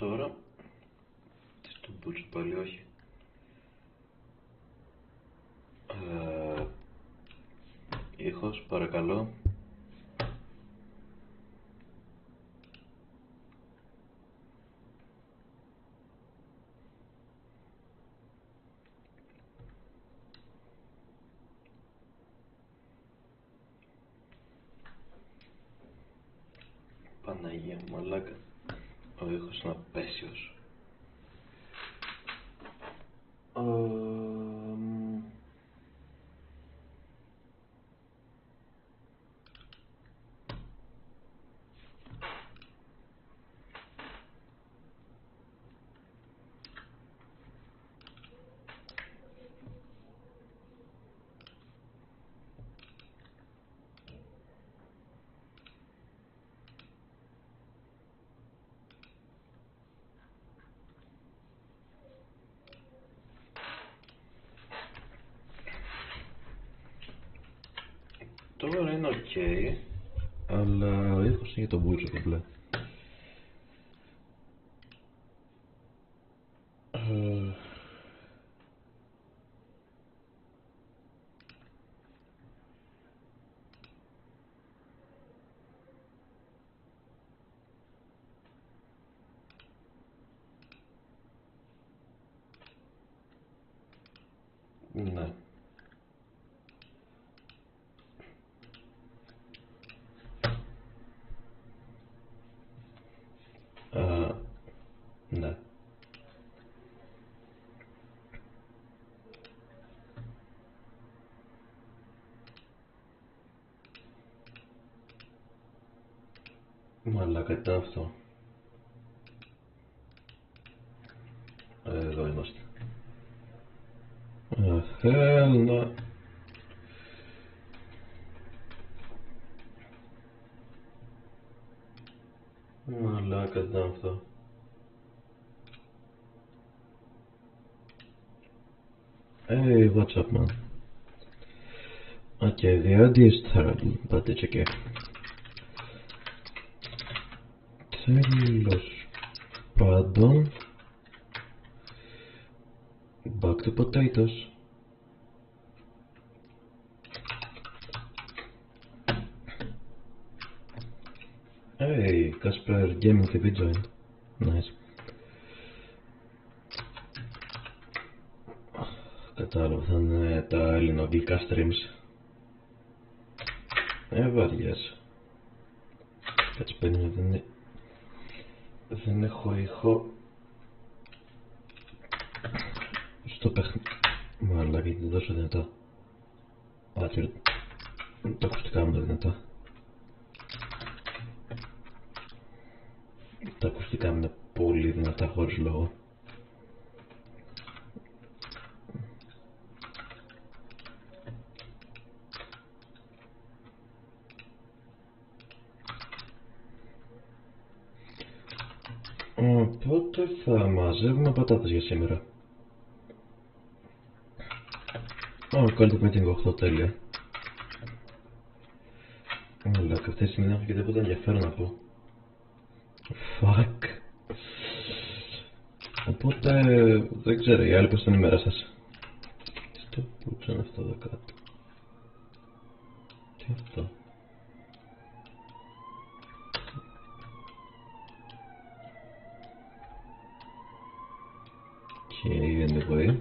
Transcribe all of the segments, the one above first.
τώρα. Στο μπούτσο πάλι όχι. Ήχος παρακαλώ. Παναγία μου μαλάκα. Ο ήχος είναι απέσιος. Τώρα είναι ok, αλλά ο ήχος είναι για τον μπούτσο κομπλέ. Ναι. Ναι. Μαλάκα ήταν αυτό. Εδώ είμαστε. Hell Μαλάκα ήταν αυτό. Hey, what's up, man? Okay, the audio is terrible, but it's okay. Τέλος πάντων, back to potatoes. Hey, Casper Gaming TV joined. Nice. Κατάλαβα, θα είναι τα ελληνοαγγλικά streams. Βαριές. Κάτσε περίμενε, δεν έχω ήχο στο παιχνίδι. Μαλάκα, γιατί δεν τόσο δυνατά. Άτυρο, τα ακουστικά μου είναι δυνατά. Τα ακουστικά μου είναι πολύ δυνατά χωρίς λόγο. Οπότε θα μαζεύουμε πατάτες για σήμερα. Quality meeting 8, τέλεια. Αλλά αυτή τη στιγμή δεν έχω και τίποτα ενδιαφέρον να πω. Fuck. Οπότε δεν ξέρω, οι άλλοι πώς ήταν η μέρα σας. Τι που είναι αυτό εδώ κάτω? Τι είναι αυτό? Okay, anyway.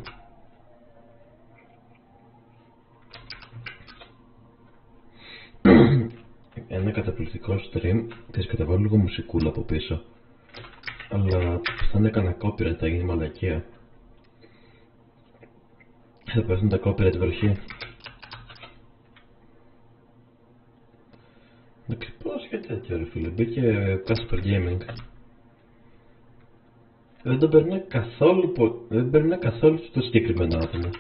Ένα καταπληκτικό stream και καταβάλω λίγο μουσικούλα από πίσω. Αλλά θα έκανα copyright, θα γίνει μαλακία. Θα πέφτουν τα copyright βροχή. Εντάξει, πώς και τέτοιο ρε φίλε, μπήκε Casper Gaming. Δεν τον περνάει καθόλου, δεν περνάει καθόλου το συγκεκριμένο άτομο.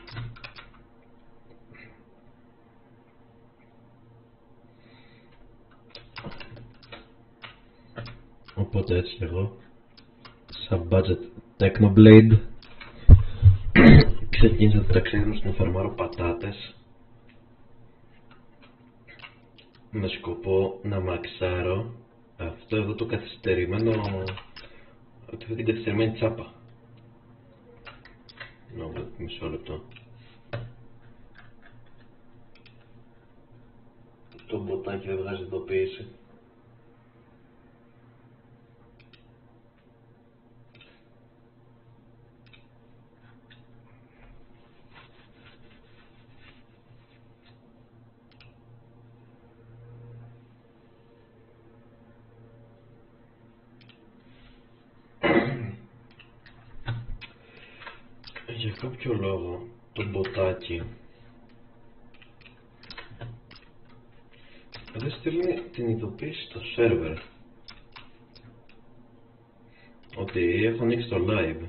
Οπότε έτσι και εγώ, σαν budget Technoblade, ξεκίνησα το ταξίδι μου στο να φαρμάρω πατάτες με σκοπό να μαξάρω αυτό εδώ το καθυστερημένο Ότι έχω την καθυστερημένη τσάπα. Μισό λεπτό. Το μποτάκι δεν βγάζει ειδοποίηση. Για κάποιο λόγο το μποτάκι δεν στέλνει την ειδοποίηση στο σερβερ ότι έχω ανοίξει το live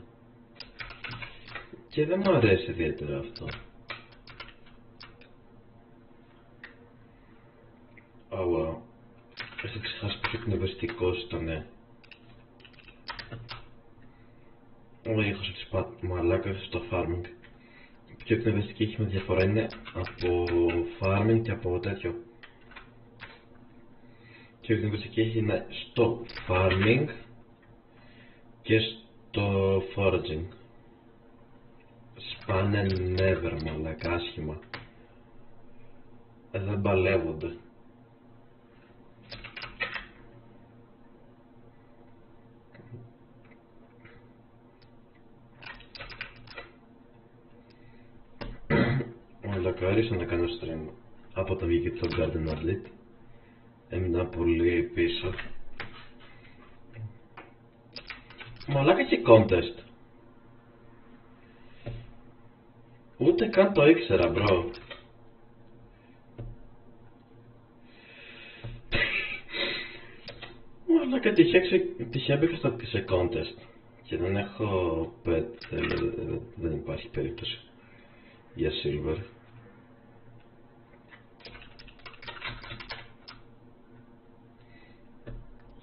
και δεν μου αρέσει ιδιαίτερα αυτό. Αουα, έχω ξεχάσει πόσο εκνευριστικός ήταν. Όχι, έχω σε μαλάκα στο farming. Η πιο εκνευριστική έχει με διαφορά είναι από farming και από τέτοιο. Και η εκνευριστική έχει είναι στο farming και στο foraging. Σπάνε never μαλάκα, άσχημα. Δεν παλεύονται. Άρισα να κάνω stream από το βγήκε το Garden Outlet. Έμεινα πολύ πίσω. Μαλάκα έχει contest. Ούτε καν το ήξερα, μπρο. Μαλάκα τυχαία μπήκα σε contest και δεν έχω pet. Δεν υπάρχει περίπτωση για silver.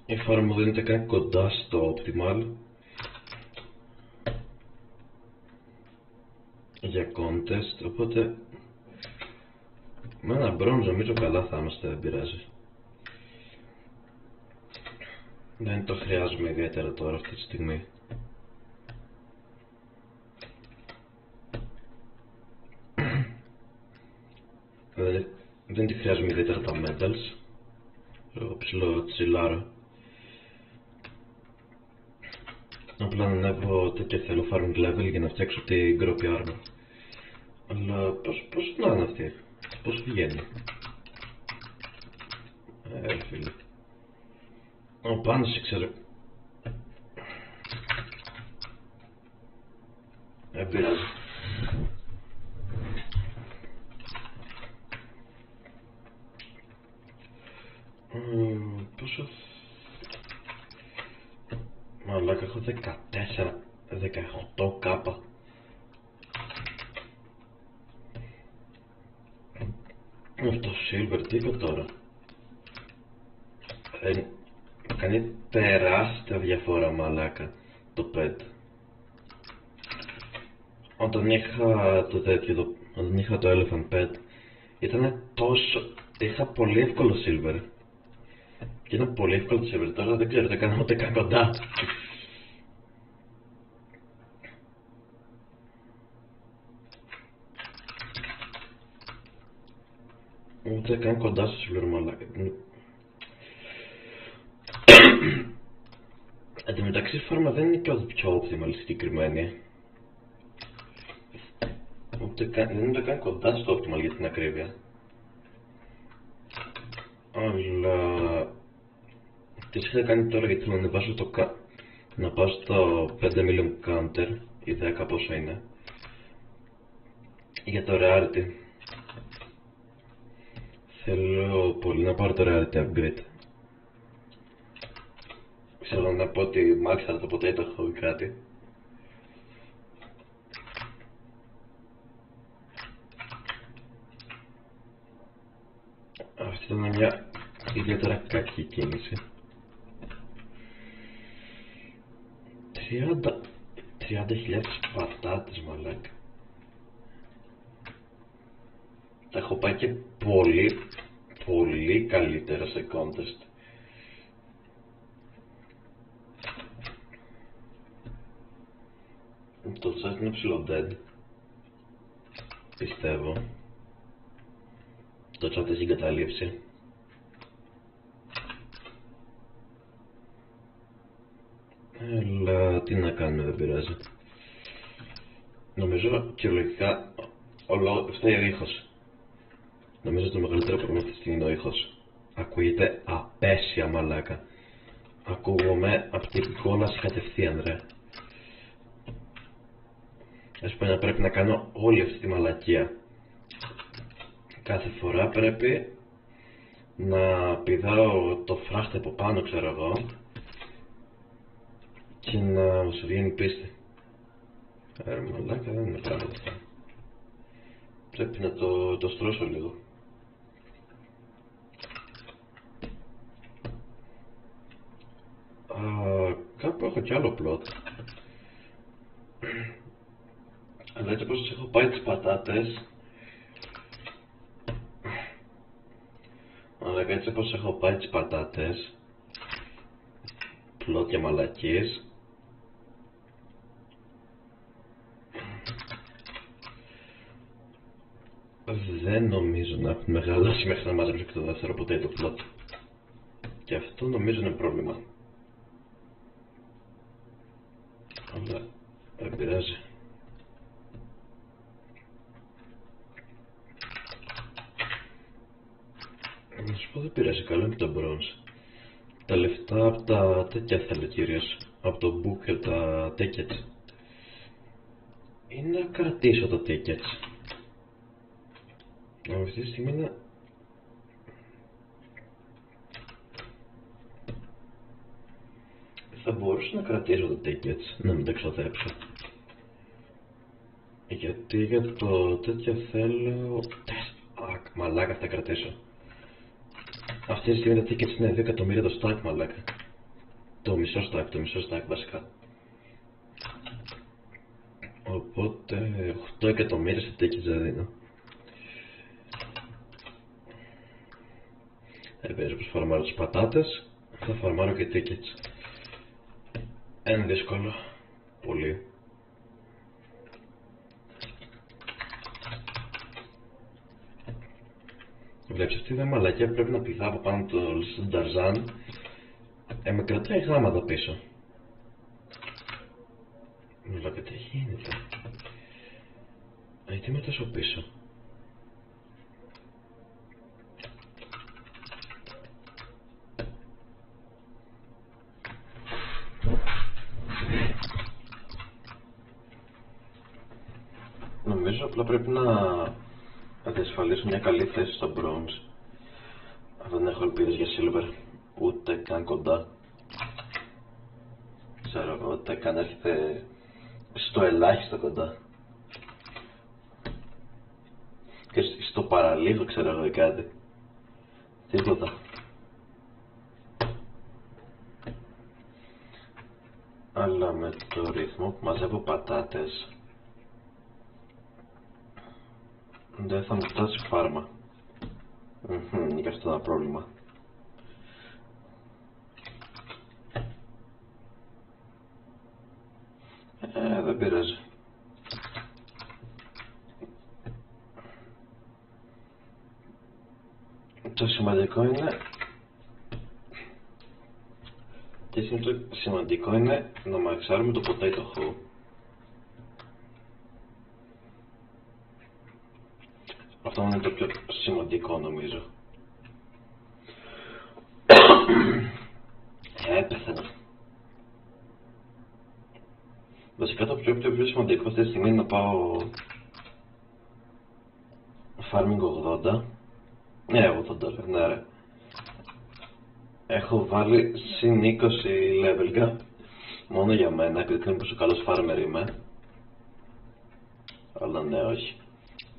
Η farm μου δεν είναι καν κοντά στο optimal για contest, οπότε με ένα bronze νομίζω καλά θα είμαστε, δεν πειράζει. Δεν το χρειάζομαι ιδιαίτερα τώρα αυτή τη στιγμή. Δεν τη χρειάζομαι ιδιαίτερα τα metals. Ψηλό τσιλάρα. Απλά να ανέβω τέτοια θέλω farming level για να φτιάξω την γκρόπη armor. Αλλά πώς να είναι αυτή, πώς βγαίνει. Φίλε. Ο πάνω σε ξέρω. Πειράζει. Πόσο... Μαλάκα, έχω 18 κάπα. Αυτό silver τι είπε τώρα. Κάνει τεράστια διαφορά μαλάκα το pet. Όταν είχα το τέτοιο, όταν είχα το elephant pet ήταν τόσο... είχα πολύ εύκολο silver. Και ήταν πολύ εύκολο το silver, τώρα δεν ξέρω, δεν κάνω ούτε καν κοντά. Ούτε καν κοντά στο silver μαλάκα. Εν τω μεταξύ η φόρμα δεν είναι και ό,τι πιο optimal συγκεκριμένη. Δεν είναι καν κοντά στο optimal για την ακρίβεια. Αλλά... τις είχα κάνει τώρα γιατί θέλω να ανεβάσω το να πάω στο 5 million counter ή 10 πόσο είναι. Για το rarity. Θέλω πολύ να πάρω το rarity upgrade. Ξέρω να πω ότι μάξαρα το potato έχω ή κάτι. Αυτή ήταν μια ιδιαίτερα κακή κίνηση. 30.000 πατάτες μαλάκα. Τα έχω πάει και πολύ καλύτερα σε contest. Το chat είναι ψηλό dead. Πιστεύω. Το chat έχει εγκαταλείψει. Αλλά τι να κάνουμε, δεν πειράζει. Νομίζω κυριολεκτικά φταίει ο ήχος. Νομίζω το μεγαλύτερο πρόβλημα αυτή τη στιγμή είναι ο ήχος. Ακούγεται απέσια μαλάκα. Ακούγομαι από την κόλαση κατευθείαν ρε. Ας πούμε πρέπει να κάνω όλη αυτή τη μαλακία. Κάθε φορά πρέπει να πηδάω το φράχτη από πάνω, ξέρω εγώ, και να μου σου βγαίνει πίστη. Μαλάκα, δεν είναι πράγματα αυτά. Πρέπει να το στρώσω λίγο. Κάπου έχω κι άλλο plot. Αλλά έτσι πως έχω πάει τις πατάτες. Αλλά έτσι πως έχω πάει τις πατάτες, πλot και μαλακίες, δεν νομίζω να έχουν μεγαλώσει μέχρι να μαζέψω και το δεύτερο potato plot. Και αυτό νομίζω είναι πρόβλημα. Αλλά δεν πειράζει. Να σου πω, δεν πειράζει, καλό είναι το bronze. Τα λεφτά από τα τέτοια θέλω κυρίως. Από το book και τα tickets. Ή να κρατήσω τα tickets. Αυτή τη στιγμή είναι... Θα μπορούσα να κρατήσω τα tickets, να μην τα ξοδέψω. Γιατί για το τέτοιο θέλω... Μαλάκα, θα κρατήσω. Αυτή τη στιγμή τα tickets είναι 2 εκατομμύρια το stack, μαλάκα. Το μισό stack βασικά. Οπότε 8 εκατομμύρια σε tickets δεν δίνω. Παίζω πως φαρμάρω τις πατάτες, θα φαρμάρω και tickets. Είναι δύσκολο. Πολύ. Βλέπεις, αυτή είναι μαλακία, πρέπει να πηδάω από πάνω το Νταρζάν. Με κρατάει γάματα πίσω. Βλέπετε τι γίνεται. Γιατί είμαι τόσο πίσω. Νομίζω απλά πρέπει να διασφαλίσω μια καλή θέση στο bronze. Δεν έχω ελπίδες για silver, ούτε καν κοντά. Ξέρω εγώ, ούτε καν έρχεται στο ελάχιστο κοντά. Και στο παραλίγο, ξέρω εγώ, ή κάτι. Τίποτα. Αλλά με το ρυθμό που μαζεύω πατάτες δεν θα μου φτάσει φάρμα. Είναι και αυτό ένα πρόβλημα. Δεν πειράζει. Το σημαντικό είναι... το σημαντικό είναι να μαξάρουμε το potato hole. Αυτό είναι το πιο σημαντικό, νομίζω. Πέθανα. Βασικά το πιο σημαντικό αυτή τη στιγμή είναι να πάω farming 80. Ναι, 80, ναι ρε. Έχω βάλει συν 20 level gap μόνο για μένα, επειδή ξέρω πόσο καλός farmer είμαι. Αλλά ναι, όχι.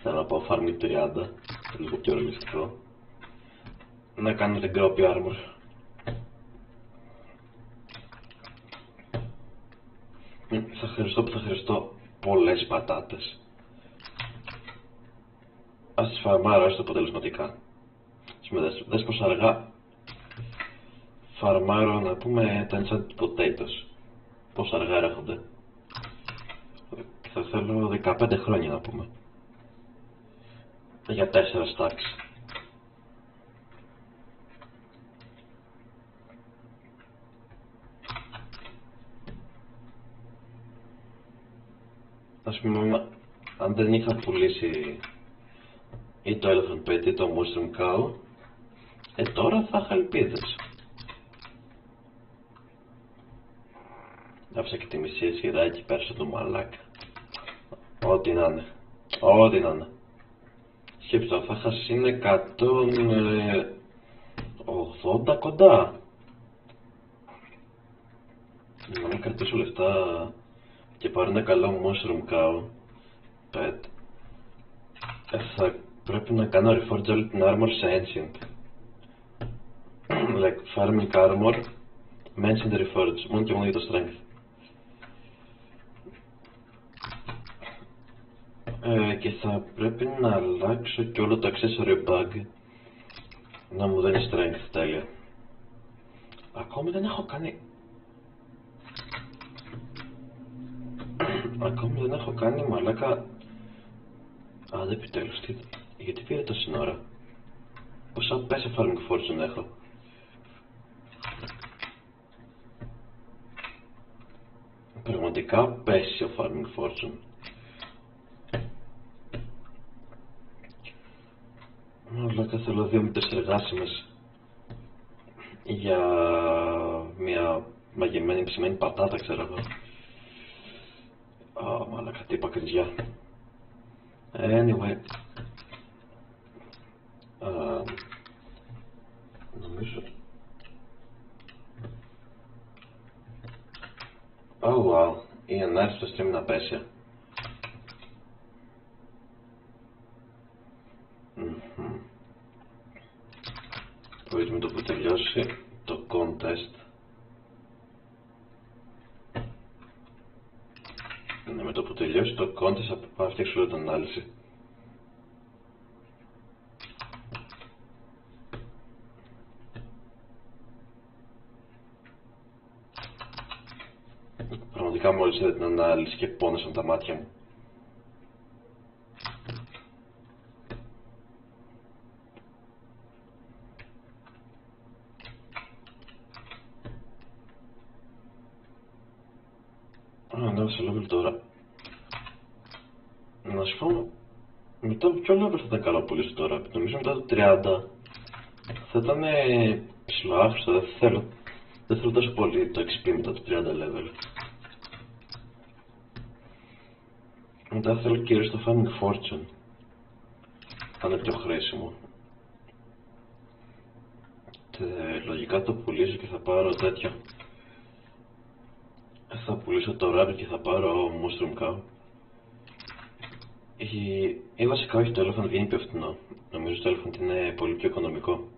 Θέλω να πάω farming 30, λίγο πιο ρεαλιστικό. Να κάνω την gropy armor. Θα χρειαστώ πολλές πατάτες. Ας τις φαρμάρω έστω αποτελεσματικά. Δες πως αργά φαρμάρω, να πούμε, τα enchanted potatoes. Πως αργά έρχονται. θα θέλω 15 χρόνια να πούμε. Για 4 stacks. Ας πούμε, αν δεν είχα πουλήσει ή το Elephant Pet ή το Mushroom Cow, τώρα θα είχα ελπίδες. Άφησα και τη μισή σειρά εκεί πέρα στο μαλάκα. Ό,τι να είναι. Ό,τι να είναι. Σκέψτε, θα είχα συν 180 κοντά. Να κρατήσω λεφτά και πάρω ένα καλό Mushroom Cow Pet. Θα πρέπει να κάνω reforge όλη την armor σε ancient. Like farming armor με ancient reforge, μόνο και μόνο για το strength. Και θα πρέπει να αλλάξω και όλο το accessory bag να μου δίνει strength, τέλεια. Ακόμη δεν έχω κάνει... μαλάκα... Α, δεν επιτέλους, γιατί πήρε τόση ώρα. Πόσα πέσα farming fortune έχω. Πραγματικά πέσει ο farming fortune. Μαλάκα, θέλω 2 με 4 εργάσιμες για μια μαγεμένη ψημένη πατάτα, ξέρω εγώ. Μαλάκα, τι πακριτζιά. Anyway, νομίζω... Oh wow, είναι να έρθει στο stream να πέσει. Wait με το που τελειώσει το contest. Με το που τελειώσει το contest θα πάω να φτιάξω όλη την ανάλυση. Πραγματικά μόλις είδα την ανάλυση και πόνεσαν τα μάτια μου. Ναι, σε level τώρα. Να σου πω, μετά από ποιο level θα ήταν καλό πουλήσω τώρα. Νομίζω μετά το 30 θα ήταν ψηλό άχρηστο, δεν θέλω τόσο πολύ το XP μετά το 30 level. Μετά θέλω κυρίως το farming fortune. Θα είναι πιο χρήσιμο. Λογικά το πουλήσω και θα πάρω τέτοιο. Θα πουλήσω το rabbit και θα πάρω mushroom cow. Ή βασικά όχι, το elephant βγαίνει πιο φθηνό. Νομίζω το elephant είναι πολύ πιο οικονομικό.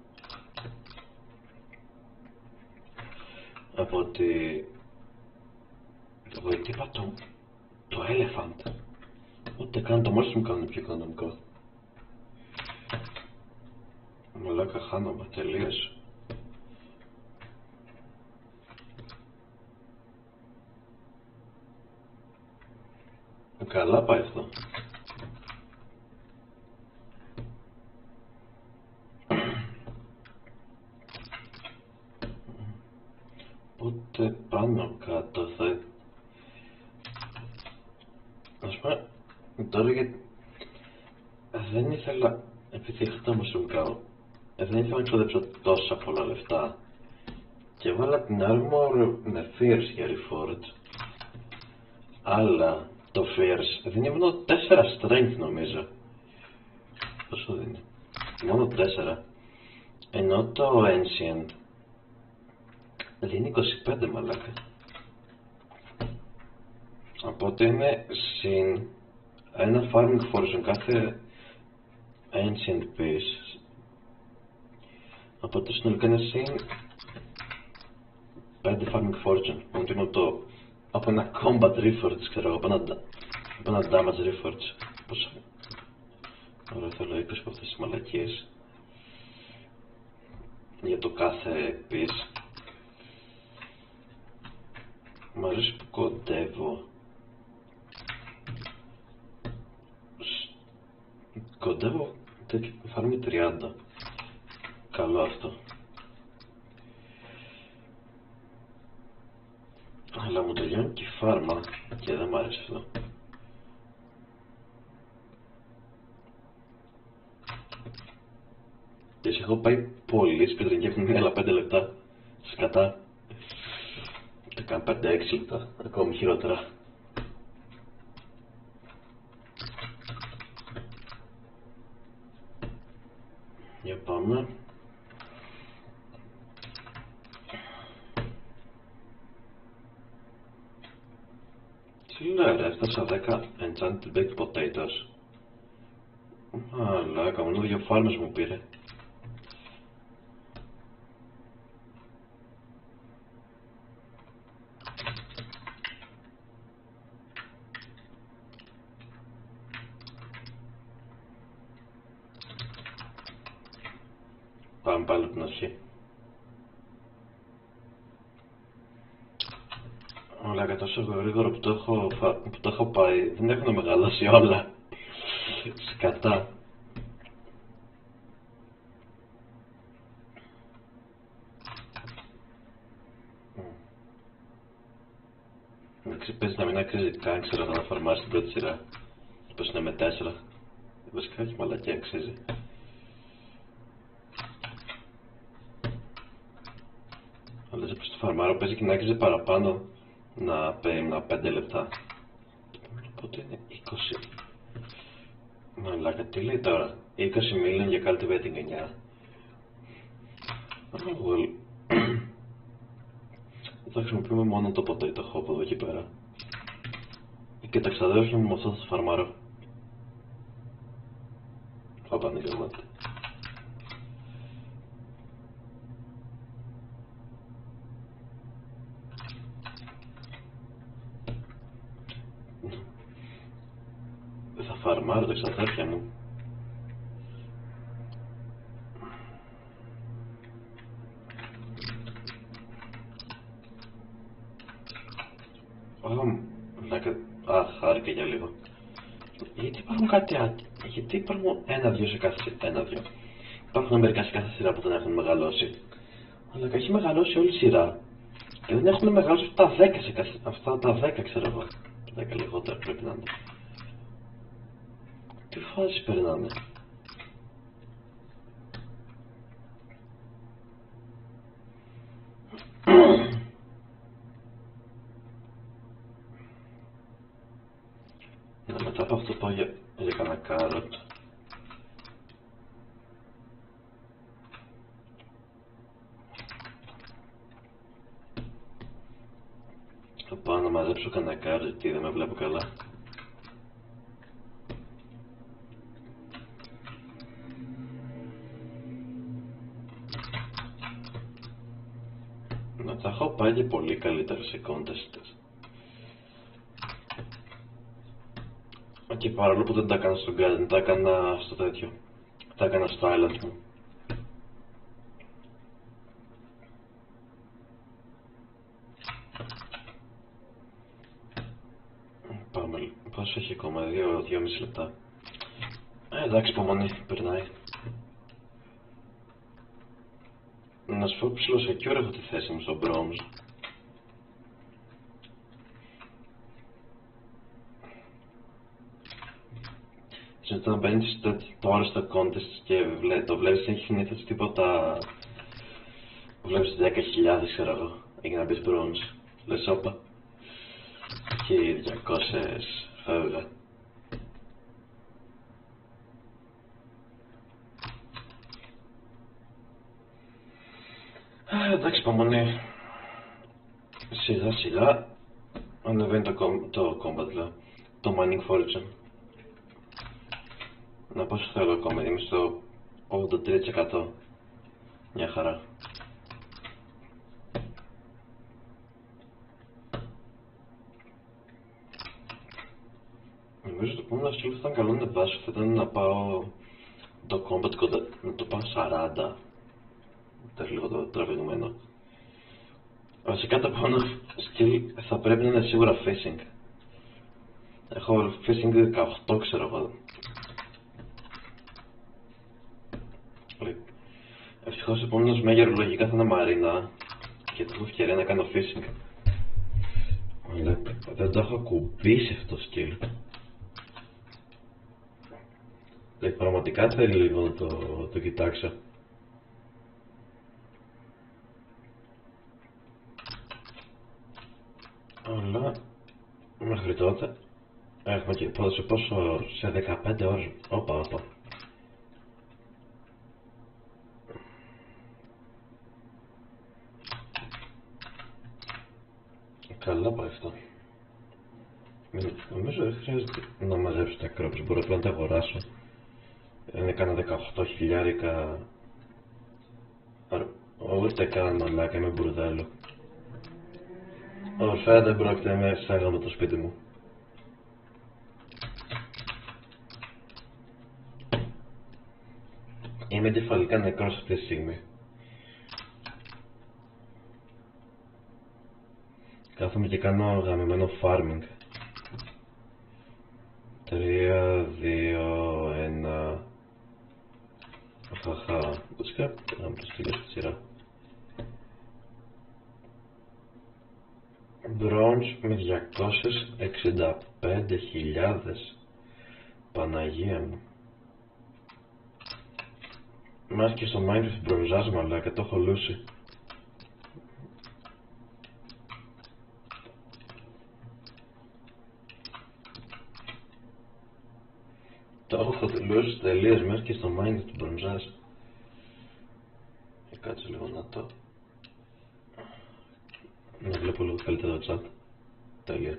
Από ότι... Εγώ τι είπα το elephant. Ούτε καν το mushroom cow είναι πιο οικονομικό. Μαλάκα, χάνομαι τελείως. Καλά πάει αυτό. Οπότε πάνω κάτω θα... Ας πούμε, τώρα γιατί... Δεν ήθελα, επειδή είχα τα mushroom cow, δεν ήθελα να ξοδέψω τόσα πολλά λεφτά. Και βάλα την armor με fierce για reforge. Αλλά το fierce δίνει μόνο 4 strength νομίζω. Πόσο δίνει? Μόνο 4. Ενώ το ancient δίνει 25 μαλάκα. Οπότε είναι συν ένα farming fortune κάθε ancient piece. Οπότε συνολικά είναι συν 5 farming fortune. Μόνο και το από ένα combat reforge, ξέρω εγώ, από ένα damage reforge. Πόσο? Ωραία, θέλω 20 από αυτές τις μαλακίες για το κάθε piece. Μ' αρέσει που κοντεύω. Φάρμη 30. Καλό αυτό. Αλλά μου τελειώνει και η φάρμα και δεν μ' άρεσε αυτό. Και σε έχω πάει πολύ σπίτριν και έχουν άλλα 5 λεπτά. Σκατά. Και καν 5-6 λεπτά. Ακόμη χειρότερα. Για πάμε. Τι λέει ρε, έφτασα 10 enchanted baked potatoes. Αλλά μόνο 2 φάρμες μου πήρε. Πάμε πάλι από την αρχή. Αλλά και τόσο γρήγορα που το έχω πάει, δεν έχουν μεγαλώσει όλα. Σκατά. Παίζει να μην αξίζει καν, ξέρω, να φαρμάρει την πρώτη σειρά. Πως είναι με 4. Βασικά όχι μαλακιά, αξίζει. Αλλά έτσι πως το φαρμάρω παίζει και να άξιζε παραπάνω να περίμενα 5 λεπτά. Οπότε είναι 20. Μαλάκα, τι λέει τώρα? 20 million για cultivating 9. Well. Θα χρησιμοποιούμε μόνο το potato hop από εδώ και πέρα. Και τα ξαδέρφια μου με αυτό θα το φαρμάρω. Όπα, δεν γραμμάται. Θα φαρμάρω τα ξαδέρφια μου. Χάρηκα για λίγο. Γιατί υπάρχουν κάτι άτομα? Γιατί υπάρχουν ένα-δυο σε κάθε ένα-δυο? Υπάρχουν μερικά σε κάθε σειρά που δεν έχουν μεγαλώσει. Αλλά έχει μεγαλώσει όλη η σειρά. Και δεν έχουν μεγαλώσει αυτά τα 10 σε κάθε. Αυτά τα 10 ξέρω εγώ. 10 λιγότερα πρέπει να είναι. Τι φάση περνάνε? Μετά από αυτό πάω για κανένα κάροτ. Θα πάω να μαζέψω κανένα κάροτ γιατί δεν με βλέπω καλά. Να τα έχω πάει και πολύ καλύτερα σε contest. Και παρόλο που δεν τα έκανα στο garden, τα έκανα στο τέτοιο. Τα έκανα στο island μου. Πάμε, πόσο έχει ακόμα, 2,5 λεπτά. Εντάξει, υπομονή, περνάει. Να σου πω ψηλό secure έχω τη θέση μου στο bronze. Όταν μπαίνεις τώρα στο contest και το βλέπεις έχει συνήθως τίποτα. Βλέπεις 10.000 ξέρω εγώ. Έχει να μπεις bronze. Λες όπα. Και 200 φεύγα. Εντάξει, υπομονή. Σιγά σιγά ανεβαίνει το combat, λέω. Το mining fortune. Να πόσο θέλω ακόμα, είμαι στο 83%. Μια χαρά. Νομίζω το επόμενο skill θα ήταν καλό να βάσω, θα ήταν να πάω το combat κοντά, να το πάω 40. Ήταν λίγο το τραβηγμένο. Βασικά το επόμενο skill θα πρέπει να είναι σίγουρα fishing. Έχω fishing 18 ξέρω εγώ. Ευτυχώς επόμενος μέγερο λογικά θα είναι Μαρίνα και θα έχω ευκαιρία να κάνω fishing. Αλλά δεν το έχω κουμπίσει αυτό το skill. Πραγματικά θέλει λίγο να το κοιτάξω. Αλλά μέχρι τότε έχουμε και πόσο σε 15 ώρες. Όπα. Καλά πάει αυτό. Νομίζω δεν χρειάζεται να μαζέψω τα κρόπες, μπορώ απλά να τα αγοράσω. Είναι κάνα 18 χιλιάρικα. Ούτε καν μαλάκα, είμαι μπουρδέλο. Ορφέα δεν πρόκειται με σάγαμε το σπίτι μου. Είμαι κεφαλικά νεκρός αυτή τη στιγμή. Κάθομαι και κάνω γαμημένο farming. 3, 2, 1. Χαχα. Βασικά, να μου το στείλω στη σειρά. Bronze με 265.000. Παναγία μου. Μας και στο Minecraft μπροζάς μαλάκα, το έχω λούσει. Το έχω λούσει τελείως μέσα και στο Minecraft μπροζάς. Κάτσε λίγο να βλέπω λίγο καλύτερα το chat. Τέλεια.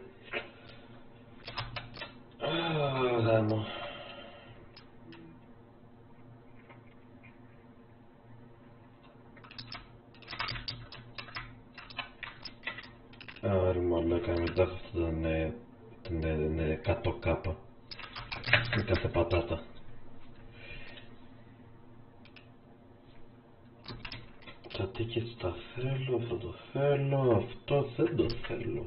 Γάμο. Άρα μαλάκα μετά αυτό τον 100 κάπα με κάθε πατάτα. Τα tickets τα θέλω, αυτό το θέλω, αυτό δεν το θέλω.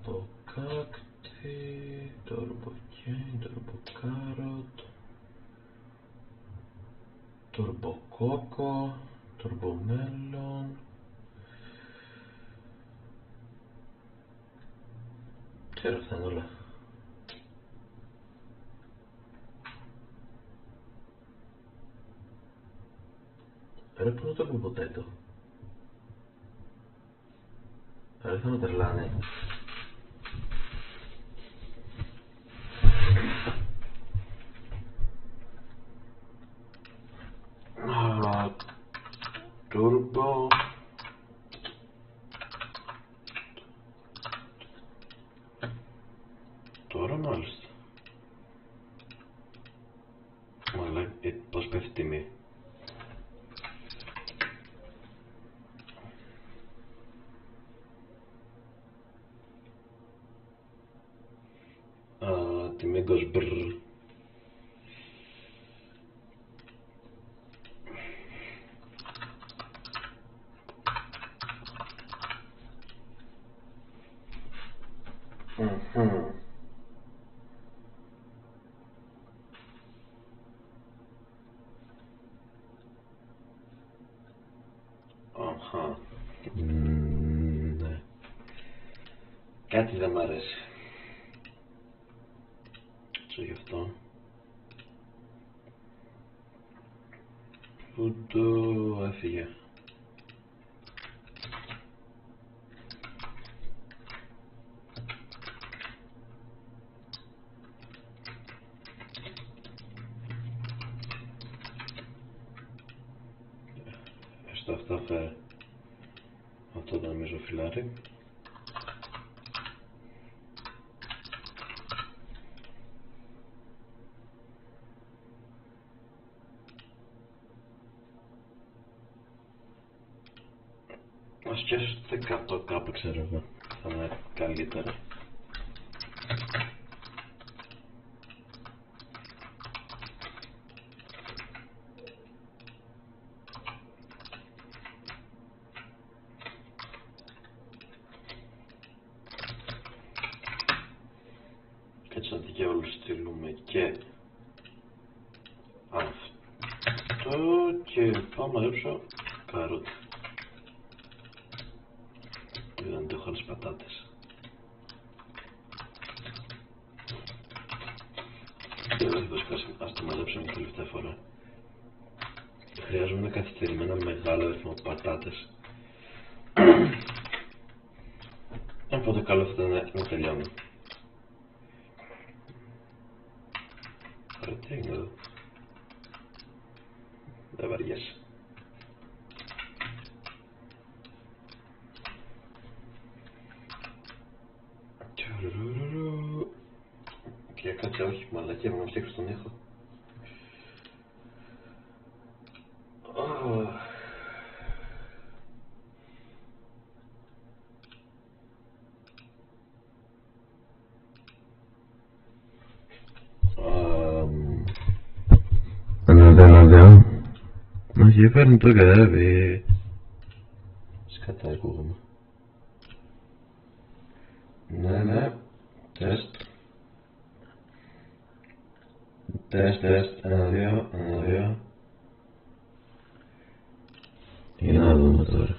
Το κάκτι, το ρομποκέιν, το ρομποκάροτ, το ρομποκόκο, το ρομπομέλον. Ξέρω αυτά είναι όλα. Ρε πού να το πω ποτέ το. Ρε θα με τρελάνε. Turbo. Τώρα μάλιστα. Μαλάκα, πώς πέφτει η τιμή. Τιμή γκοσμπρ. Ναι. Κάτι δεν μ' αρέσει. Έτσι γι' αυτό. Πού το έφυγε. Στο αυτό φέρε. Αυτό το νομίζω φιλάρι. Ας πιάσετε 100 κάπου ξέρω εγώ. Θα είναι καλύτερα. στείλουμε και αυτό και πάω να μαζέψω καρότα. Δεν αντέχω άλλες πατάτες. Ας το μαζέψουμε μια τελευταία φορά. Χρειάζομαι ένα καθυστερημένα μεγάλο αριθμό πατάτες. Οπότε καλό θα ήταν να τελειώνω. Ωραία, τι έγινε εδώ. Δεν βαριέσαι. Και κάτσε, όχι, μαλακία μου να φτιάξω τον ήχο. Αναδέλα. Όχι, παίρνει το καράβι. Σκατά ακούγομαι. Ναι, τεστ. Τεστ, 1-2. Για να δούμε τώρα.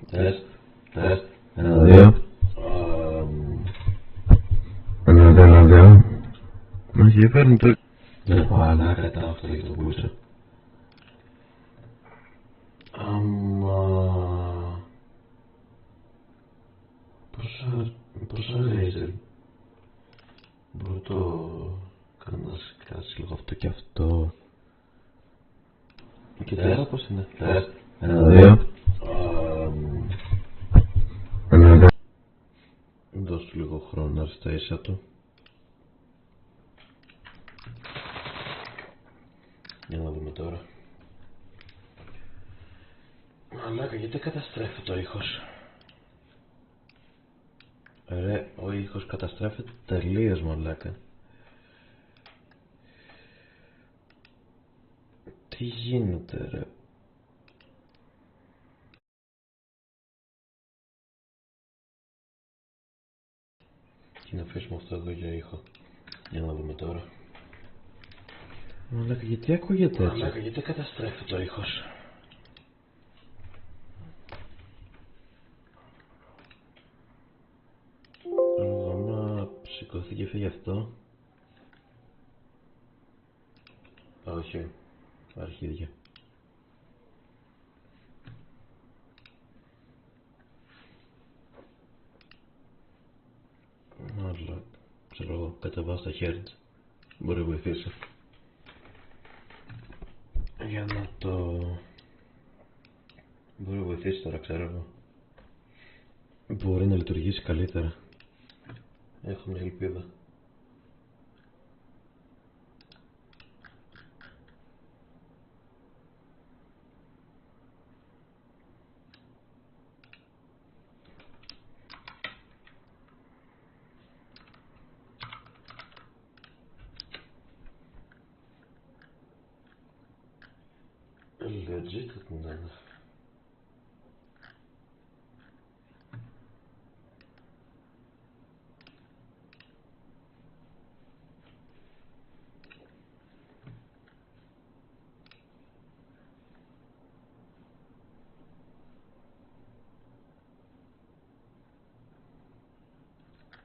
Τεστ, 1-2. Αναδέλα. Όχι, παίρνει το... Δεν έχω άλλα, κρατάω αυτό για το μπούσο. Πόσα λέιζερ. Μπορώ το κάνω να σκάσει λίγο αυτό και αυτό. Και τώρα πώς είναι. 1-2. Δώσ' του λίγο χρόνο να έρθει τα ίσα του. Για να δούμε τώρα. Μαλάκα, γιατί καταστρέφει το ήχος. Ρε, ο ήχος καταστρέφεται τελείως, μαλάκα. Τι γίνεται, ρε. Και να αφήσουμε αυτό εδώ για ήχο. Για να δούμε τώρα. Μαλάκα, γιατί ακούγεται έτσι. Μαλάκα, γιατί καταστρέφει το ήχος. Άμα σηκωθεί και φύγει αυτό. Όχι, αρχίδια. Αλλά, ξέρω εγώ, κατεβάω στα χέρια. Μπορεί να βοηθήσει. Για να το... Μπορεί να βοηθήσει τώρα, ξέρω εγώ. Μπορεί να λειτουργήσει καλύτερα. Έχω μια ελπίδα. Legit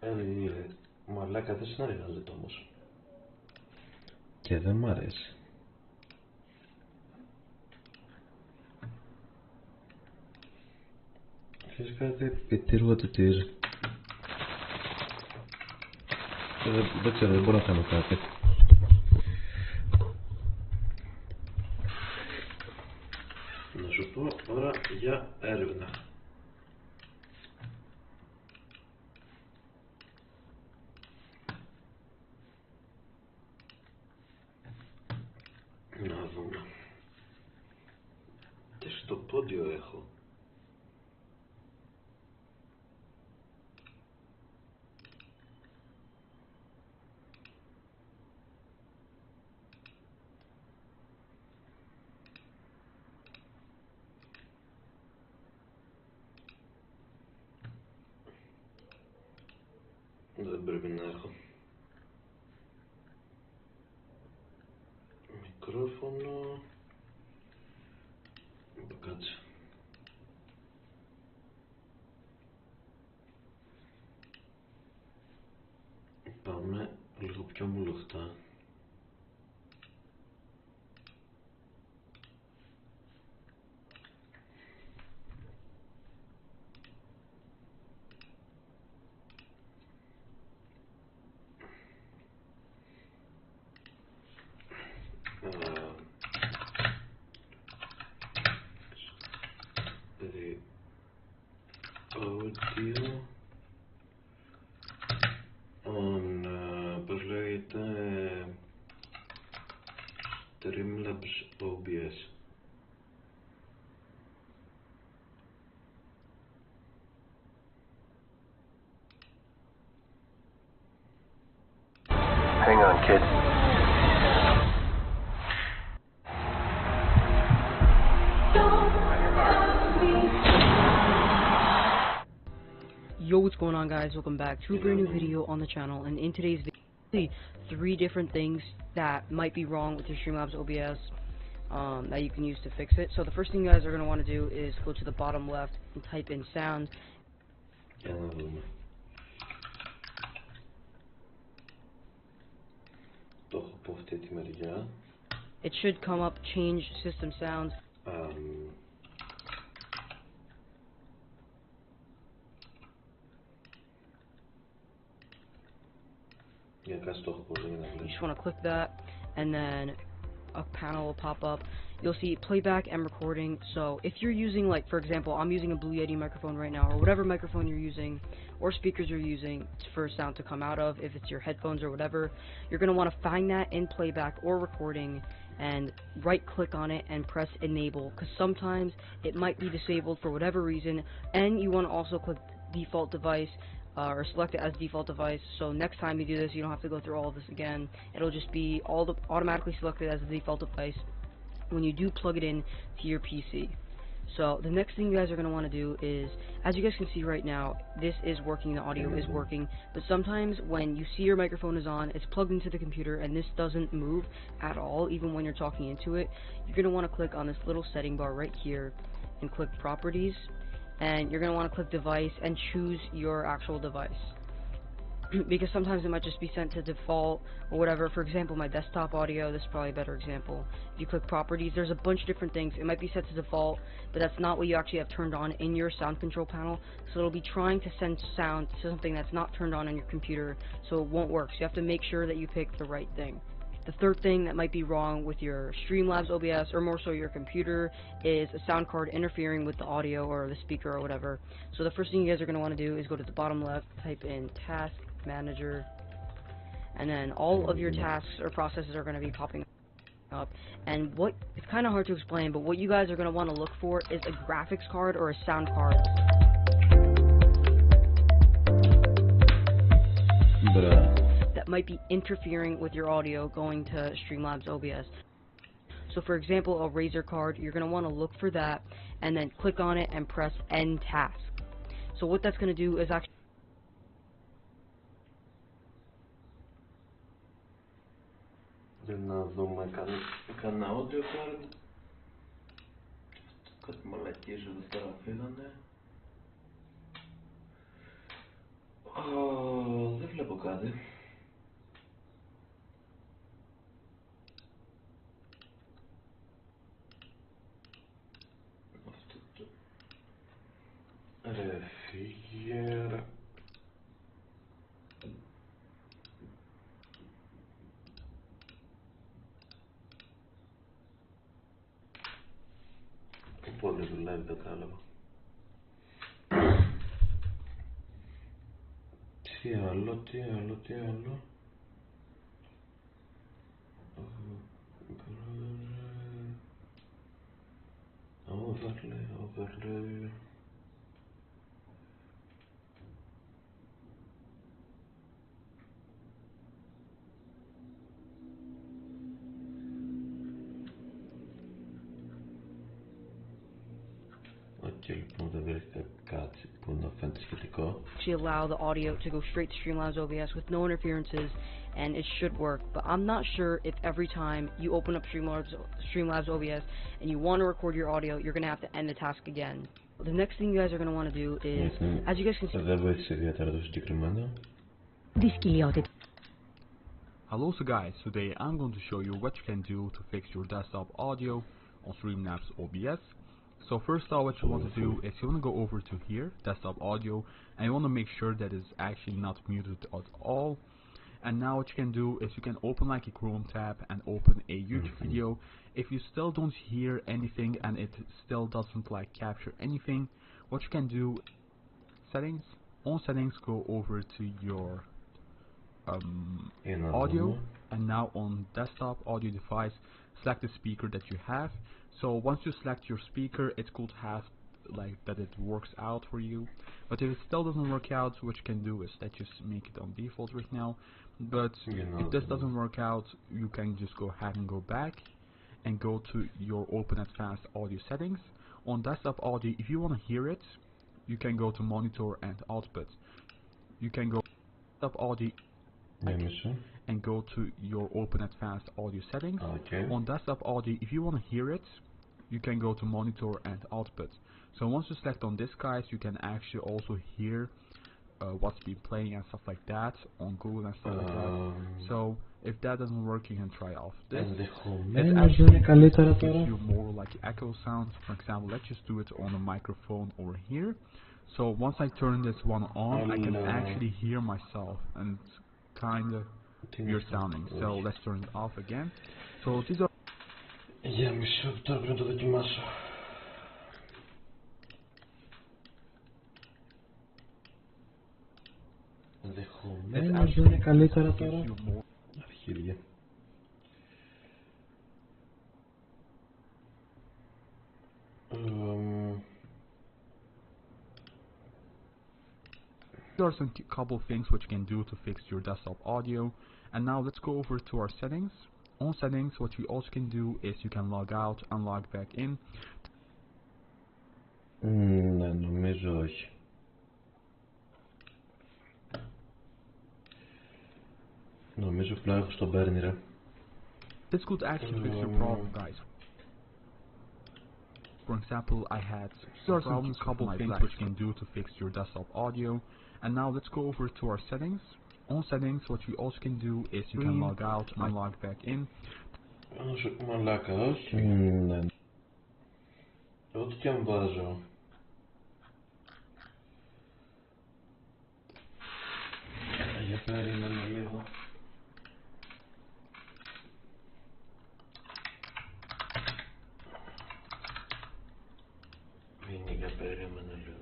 δεν είναι. Μαλάκα, δεν συνεργάζεται όμως. Και δεν μ' αρέσει. Ξέρεις κάτι, επιτύργω το τυρ. Δεν ξέρω, δεν μπορώ να κάνω κάτι. Να σου πω τώρα για έρευνα. Να δούμε. Τι στο πόντιο έχω. Δεν πρέπει να έχω. μικρόφωνο. Κάτσε. Πάμε λίγο πιο μουλοχτά. Audio on, πώς λέγεται, Streamlabs OBS. Hang on, kid. Yo, what's going on, guys? Welcome back to a brand new video on the channel, and in today's video, 3 different things that might be wrong with your Streamlabs OBS that you can use to fix it. So the first thing you guys are going to want to do is go to the bottom left and type in sound. It should come up change system sounds. You just want to click that, and then a panel will pop up. You'll see playback and recording. So if you're using, like, for example, I'm using a Blue Yeti microphone right now, or whatever microphone you're using, or speakers you're using for sound to come out of, if it's your headphones or whatever, you're going to want to find that in playback or recording, and right click on it and press enable, because sometimes it might be disabled for whatever reason. And you want to also click default device, or select it as default device, so next time you do this you don't have to go through all of this again. It'll just be automatically selected as a default device when you do plug it in to your PC. So the next thing you guys are going to want to do is, as you guys can see right now, this is working, the audio is working, but sometimes when you see your microphone is on, it's plugged into the computer, and this doesn't move at all, even when you're talking into it, you're going to want to click on this little setting bar right here and click properties, and you're going to want to click device and choose your actual device, because sometimes it might just be sent to default or whatever. For example, my desktop audio, this is probably a better example. If you click properties, there's a bunch of different things. It might be set to default, but that's not what you actually have turned on in your sound control panel, so it'll be trying to send sound to something that's not turned on your computer, so it won't work. So you have to make sure that you pick the right thing. The third thing that might be wrong with your Streamlabs OBS, or more so your computer, is a sound card interfering with the audio or the speaker or whatever. So the first thing you guys are going to want to do is go to the bottom left, type in task manager, and then all of your tasks or processes are going to be popping up. And what, it's kind of hard to explain, but what you guys are going to want to look for is a graphics card or a sound card. That might be interfering with your audio going to Streamlabs OBS. So for example, a Razer card, you're going to want to look for that and then click on it and press end task. So what that's going to do is actually να δούμε κανένα audio card. Κάτι μαλακίες εδώ πέρα φύγανε. Δεν βλέπω κάτι. Αυτό το... Ρε φύγε ρε. Πολύ δουλεύει, κατάλαβα. Τι άλλο. Overlay. Οκ. Και λοιπόν δεν βρήκα κάτι που να φαίνεται σχετικό. Actually allow the audio to go straight to Streamlabs OBS with no interferences, and it should work. But I'm not sure if every time you open up Streamlabs OBS and you want to record your audio, you're going to have to end the task again. The next thing you guys are going to want to do is, as you guys can see... Δεν βοήθησε ιδιαίτερα το συγκεκριμένο. Hello so guys, today I'm going to show you what you can do to fix your desktop audio on Streamlabs OBS. So first off, what you want to do is you want to go over to here, desktop audio, and you want to make sure that it's actually not muted at all. And now what you can do is you can open like a Chrome tab and open a YouTube video. If you still don't hear anything and it still doesn't like capture anything, what you can do, settings, on settings, go over to your audio, and now on desktop audio device, select the speaker that you have. So once you select your speaker, it could have like that it works out for you, but if it still doesn't work out, what you can do is that just make it on default right now. But if this doesn't work out, you can just go ahead and go back and go to your open advanced audio settings. On desktop audio, if you want to hear it, you can go to monitor and output. You can go desktop audio and go to your open advanced audio settings. On desktop audio, if you want to hear it, you can go to monitor and output. So once you select on this, guys, you can actually also hear what's been playing and stuff like that on Google and stuff like that. So if that doesn't work, you can try off this. It actually gives you more like echo sounds. For example, let's just do it on a microphone over here. So once I turn this one on, I can actually hear myself, and it's kind of weird sounding. So let's turn it off again. So these are... Για μισό λεπτό πρέπει να το δοκιμάσω. Ενδεχομένως είναι καλύτερα τώρα. Αρχίδια. There are some couple things which you can do to fix your desktop audio. And now let's go over to our settings. On settings, what you also can do is you can log out and log back in. Ναι, νομίζω όχι. Νομίζω πλάι έχω στον παίρνει ρε. This could actually fix your problem, guys. For example, I had some couple things which you can do to fix your desktop audio. And now let's go over to our settings. On settings, what you also can do is you can log out and log back in. Μαλάκα, όχι. Ναι. Ό,τι και αν βάζω. Για περίμενε λίγο. Για περίμενε λίγο.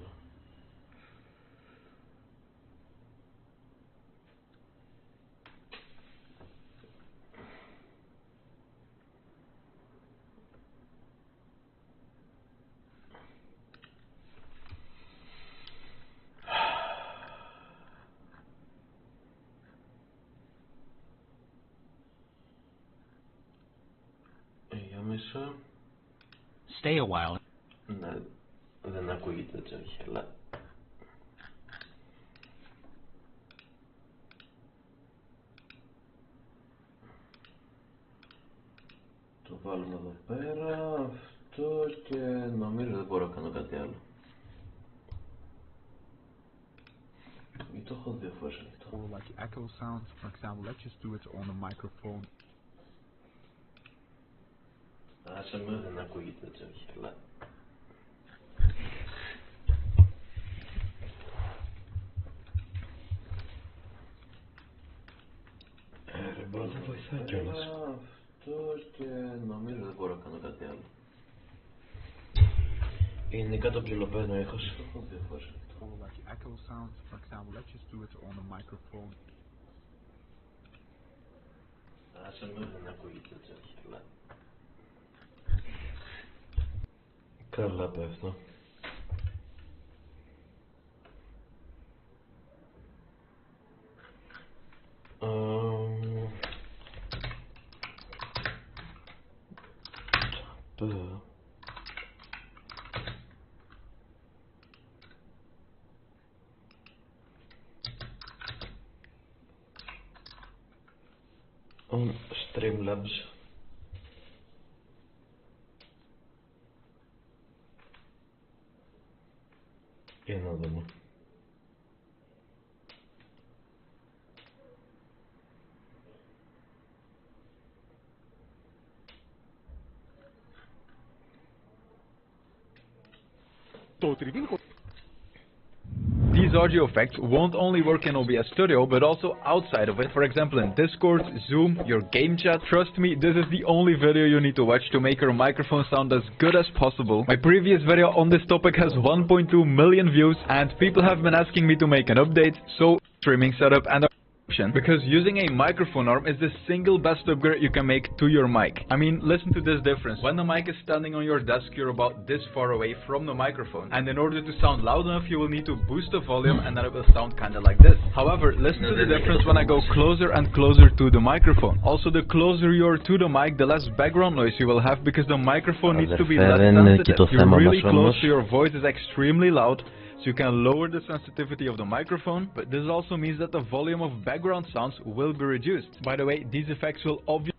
Stay a while. Ναι, δεν ακούγεται έτσι όχι, αλλά... Το βάλουμε εδώ πέρα, αυτό και νομίζω δεν μπορώ να κάνω κάτι άλλο. Ή το έχω δύο φορές ανοιχτό. Or like echo sounds, for example, let's just do it on a microphone. Άσε με, δεν ακούγεται έτσι όχι, αλλά... Ρε, μπορώ να βοηθάει κιόλας. Αυτό και νομίζω δεν μπορώ να κάνω κάτι άλλο. Είναι κάτω ψηλοπαίνω ήχος. Το έχω δύο φορές ανοιχτό. Or like echo sounds, for example, let's just do it on a microphone. Άσε με, δεν ακούγεται έτσι όχι, αλλά... Καλά πέφτω. on Streamlabs. Για να δούμε. These audio effects won't only work in OBS Studio, but also outside of it. For example, in Discord, Zoom, your game chat. Trust me, this is the only video you need to watch to make your microphone sound as good as possible. My previous video on this topic has 1.2 million views, and people have been asking me to make an update, so streaming setup and because using a microphone arm is the single best upgrade you can make to your mic. I mean, listen to this difference. When the mic is standing on your desk, you're about this far away from the microphone, and in order to sound loud enough, you will need to boost the volume, and then it will sound kinda like this. However, listen to the difference when I go closer and closer to the microphone. Also, the closer you are to the mic, the less background noise you will have, because the microphone needs to be less sensitive. You're really close, so your voice is extremely loud. So you can lower the sensitivity of the microphone, but this also means that the volume of background sounds will be reduced. By the way, these effects will obviously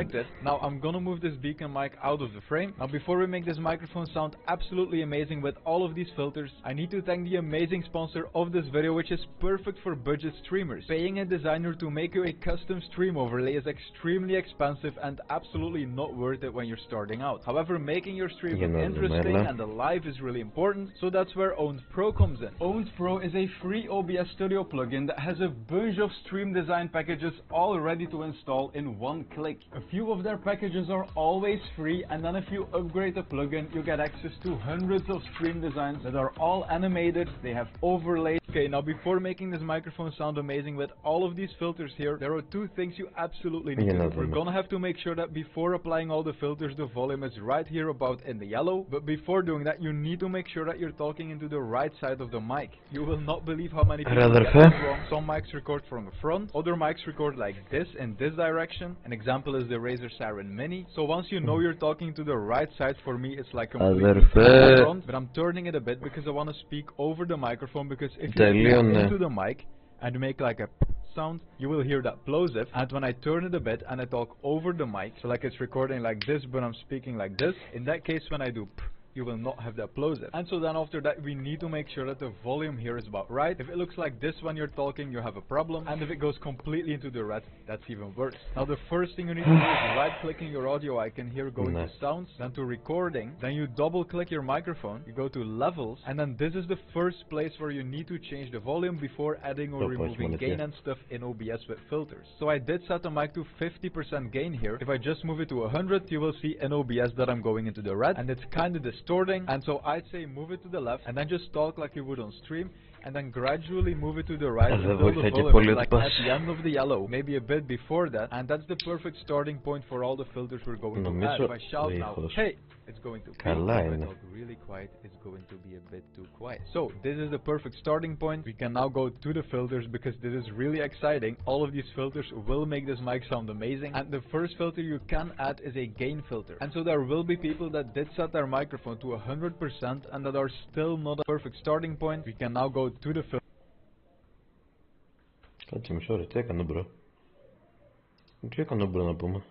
like this. Now I'm gonna move this beacon mic out of the frame. Now before we make this microphone sound absolutely amazing with all of these filters, I need to thank the amazing sponsor of this video, which is perfect for budget streamers. Paying a designer to make you a custom stream overlay is extremely expensive and absolutely not worth it when you're starting out. However, making your stream interesting and alive is really important, so that's where Owned Pro comes in. Owned Pro is a free OBS Studio plugin that has a bunch of stream design packages all ready to install in one click. A few of their packages are always free, and then if you upgrade the plugin, you get access to hundreds of stream designs that are all animated, they have overlays. Okay, now before making this microphone sound amazing with all of these filters here, there are two things you absolutely need to do. We're gonna have to make sure that before applying all the filters, the volume is right here about in the yellow, but before doing that, you need to make sure that you're talking into the right side of the mic. You will not believe how many people get this wrong. Some mics record from the front, other mics record like this in this direction. An example is the Razer Siren Mini. So once you know you're talking to the right side, for me it's like completely front, but I'm turning it a bit because I want to speak over the microphone, because if you speak into the mic and make like a sound, you will hear that plosive, and when I turn it a bit and I talk over the mic, so like it's recording like this but I'm speaking like this, in that case when I do you will not have that plosive. And so then after that we need to make sure that the volume here is about right. If it looks like this when you're talking, you have a problem, and if it goes completely into the red, that's even worse. Now the first thing you need to do is right clicking your audio icon here, going to sounds, then to recording, then you double click your microphone, you go to levels, and then this is the first place where you need to change the volume before adding or removing gain and stuff in OBS with filters. So I did set the mic to 50% gain here. If I just move it to 100, you will see in OBS that I'm going into the red, and it's kind of distorting, and so I'd say move it to the left and then just talk like you would on stream, and then gradually move it to the right until the volume is like at the end of the yellow, maybe a bit before that, and that's the perfect starting point for all the filters we're going to add. If I shout now, hey, it's going to be if I talk really quiet, it's going to be a bit too quiet. So this is the perfect starting point. We can now go to the filters, because this is really exciting. All of these filters will make this mic sound amazing, and the first filter you can add is a gain filter. And so there will be people that did set their microphone to 100% and that are still not a perfect starting point. We can now go to the filter. Κάτσε μισό ρε, τι έκανε μπρο? Τι έκανε μπρο να πούμε?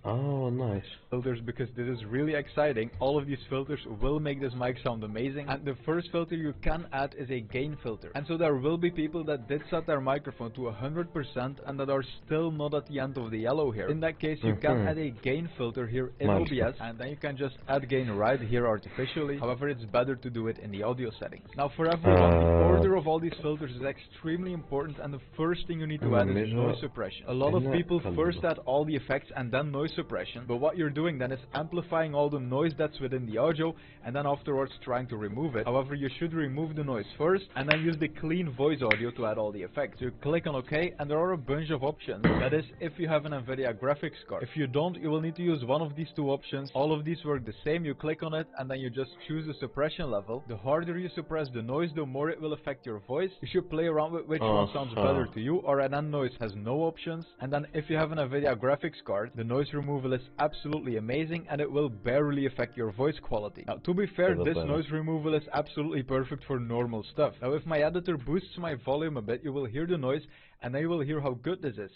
Oh, nice. Filters, because this is really exciting. All of these filters will make this mic sound amazing, and the first filter you can add is a gain filter. And so there will be people that did set their microphone to 100% and that are still not at the end of the yellow here. In that case, you can add a gain filter here in OBS, and then you can just add gain right here artificially. However, it's better to do it in the audio settings. Now for everyone, the order of all these filters is extremely important, and the first thing you need to add is noise suppression. A lot of people first add all the effects and then noise suppression, but what you're doing then is amplifying all the noise that's within the audio and then afterwards trying to remove it. However, you should remove the noise first and then use the clean voice audio to add all the effects. You click on OK, and there are a bunch of options. That is, if you have an NVIDIA graphics card. If you don't, you will need to use one of these two options. All of these work the same. You click on it and then you just choose the suppression level. The harder you suppress the noise, the more it will affect your voice. You should play around with which one sounds better to you, or an noise has no options. And then if you have an NVIDIA graphics card, The noise removal is absolutely amazing and it will barely affect your voice quality. Now, to be fair, this noise removal is absolutely perfect for normal stuff. Now, if my editor boosts my volume a bit, you will hear the noise and then you will hear how good this is.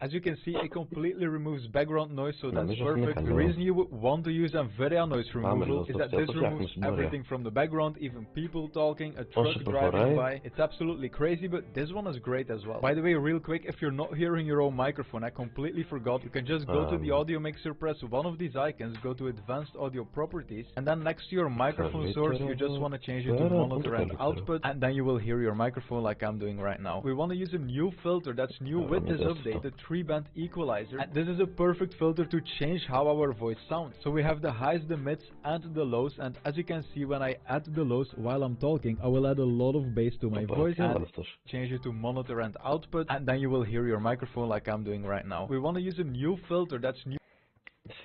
As you can see, it completely removes background noise, so that's perfect. The reason you would want to use NVIDIA noise removal is that this removes everything from the background, even people talking, a truck driving by. It's absolutely crazy, but this one is great as well. By the way, real quick, if you're not hearing your own microphone, I completely forgot, you can just go to the audio mixer, press one of these icons, go to advanced audio properties, and then next to your microphone source, you just want to change it to monitor and output, and then you will hear your microphone like I'm doing right now. We want to use a new filter that's new with this update, the 3-band equalizer, and this is a perfect filter to change how our voice sounds. So we have the highs, the mids, and the lows, and as you can see, when I add the lows while I'm talking, I will add a lot of bass to my voice and change it to monitor and output, and then you will hear your microphone like I'm doing right now. We want to use a new filter that's new.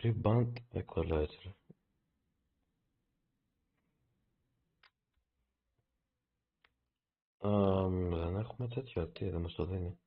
3-band equalizer. Δεν έχουμε τέτοιο, τι δεν μας το δίνει.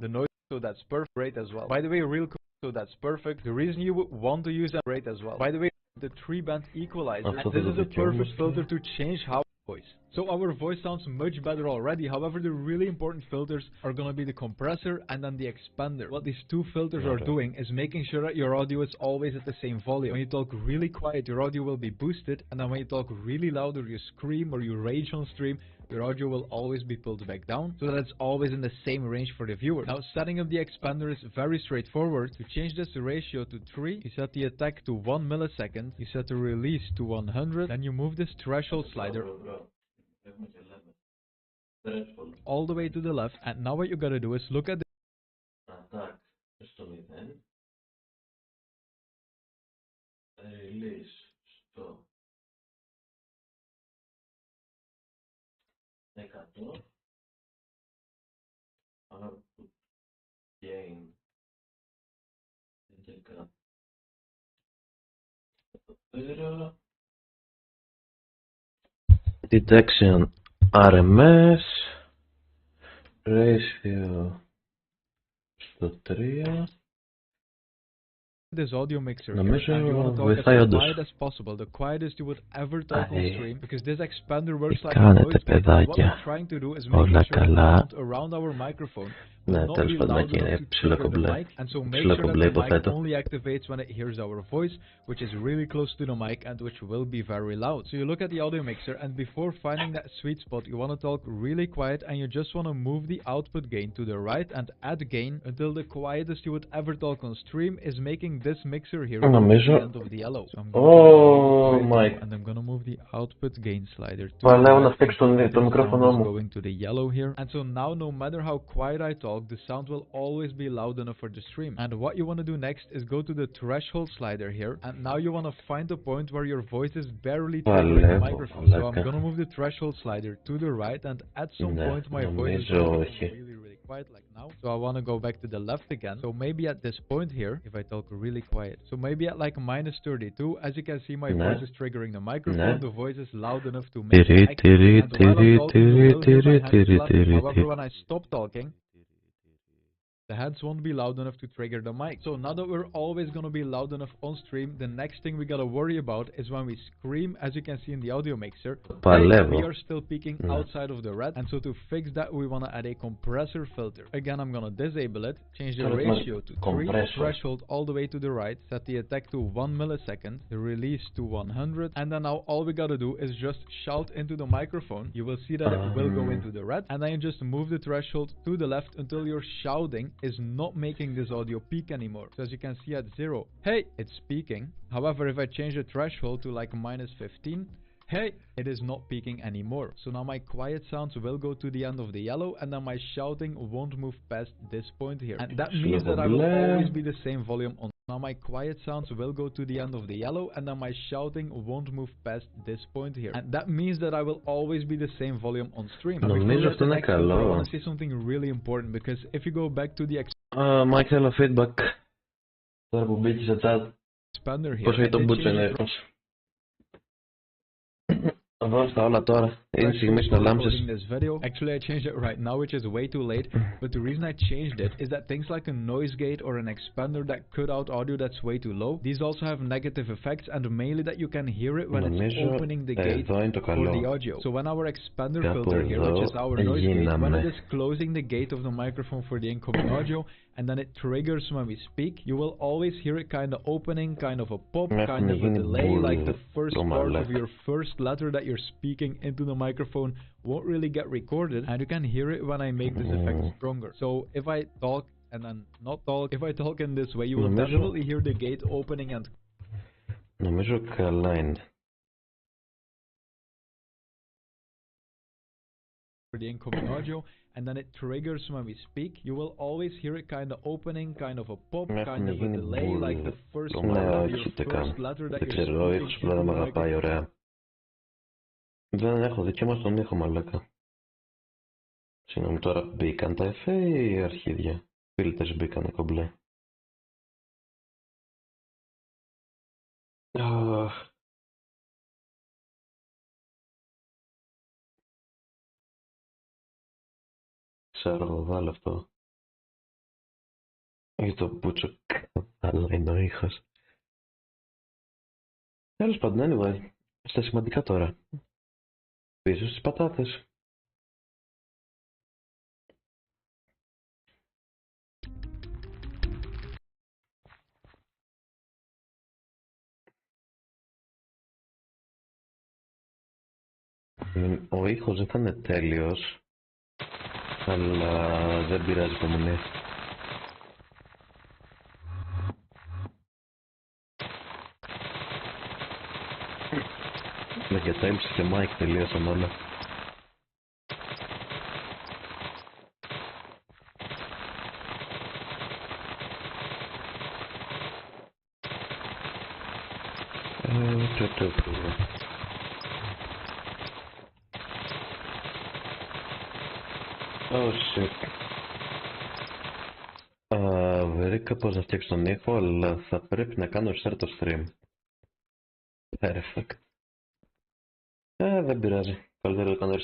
The noise, so that's perfect as well. By the way, real quick, so that's perfect. The reason you would want to use that rate as well. By the way, the 3-band equalizer, this is a perfect filter to change how voice. So our voice sounds much better already. However, the really important filters are going to be the compressor and then the expander. What these two filters are doing is making sure that your audio is always at the same volume. When you talk really quiet, your audio will be boosted, and then when you talk really loud or you scream or you rage on stream, your audio will always be pulled back down, so that it's always in the same range for the viewer. Now, setting up the expander is very straightforward. To change this ratio to 3, you set the attack to 1 millisecond, you set the release to 100, then you move this threshold slider all the way to the left, and now what you gotta do is look at the attack στο 0, release στο 100, output gain 11, detection RMS, ratio στο 3. This audio mixer here, and you want to talk as quiet as possible, the quietest you would ever talk on stream, because this expander works like a noise gate. What we're trying to do is make sure the sound around our microphone will not be loud enough to trigger the mic, and so make sure that the mic only activates when it hears our voice, which is really close to the mic and which will be very loud. So you look at the audio mixer, and before finding that sweet spot, you want to talk really quiet, and you just want to move the output gain to the right and add gain until the quietest you would ever talk on stream is making this mixer here at the end of the yellow. So I'm and I'm gonna move the output gain slider to going to the yellow here. And so now, no matter how quiet I talk, the sound will always be loud enough for the stream. And what you want to do next is go to the threshold slider here, and now you want to find the point where your voice is barely triggering the microphone. So I'm gonna move the threshold slider to the right, and at some point my voice is really quiet like now. So I want to go back to the left again. So maybe at this point here, if I talk really quiet, so maybe at like -32, as you can see, my voice is triggering the microphone. The voice is loud enough to make however, when I stop talking, the heads won't be loud enough to trigger the mic. So now that we're always going to be loud enough on stream, the next thing we gotta worry about is when we scream, as you can see in the audio mixer, we are still peaking outside of the red. And so to fix that, we want to add a compressor filter. Again, I'm gonna disable it, change the ratio to 3, threshold all the way to the right, set the attack to 1 millisecond, the release to 100, and then now all we gotta do is just shout into the microphone. You will see that it will go into the red, and then you just move the threshold to the left until you're shouting is not making this audio peak anymore. So as you can see at 0, hey, it's peaking. However, if I change the threshold to like -15, hey, it is not peaking anymore. So now my quiet sounds will go to the end of the yellow, and then my shouting won't move past this point here. And that means that I will always be the same volume on. Now my quiet sounds will go to the end of the yellow, and then my shouting won't move past this point here. And that means that I will always be the same volume on stream. Now, I want to say something really important, because if you go back to the Michael, feedback. Τώρα που μπήκε σε chat, expander here, πώς έχει τον boot ενέργος. Εδώ στα όλα τώρα. Είναι στιγμή να λάμψεις. This video. Actually, I changed it right now, which is way too late. But the reason I changed it is that things like a noise gate or an expander that cut out audio that's way too low, these also have negative effects, and mainly that you can hear it when it's opening the gate for the audio. So when our expander filter here, which is our noise gate, when it is closing the gate of the microphone for the incoming audio, and then it triggers when we speak, you will always hear it kind of opening, kind of a pop, kind of a delay, like the first part of your first letter that you're speaking into the microphone won't really get recorded, and you can hear it when I make this effect stronger. So if I talk and then not talk, if I talk in this way, you will definitely hear the gate opening and νομίζω καλά είναι. for the incoming audio, and then it triggers when we speak, you will always hear it kind of opening, kind of a pop, kind of a delay, like the first part of your first letter that you're speaking into the microphone. Δεν έχω δικαίωμα στον ήχο, μαλάκα. Συγγνώμη, τώρα μπήκαν τα εφέ ή αρχίδια? Φίλτες μπήκανε κομπλέ. Ξέρω, βάλω αυτό. Για το μπούτσο, αλλά είναι ο ήχος. Τέλος πάντων, anyway, στα σημαντικά τώρα. Πίσω στις πατάτες. Ο ήχος δεν θα είναι τέλειος, αλλά δεν πειράζει υπομονή. Με και Times και Mike τελείωσαν όλα. Oh shit. Βρήκα πώς να φτιάξω τον ήχο, αλλά θα πρέπει να κάνω restart το stream. Perfect. Δεν πειράζει. Καλύτερα να κάνω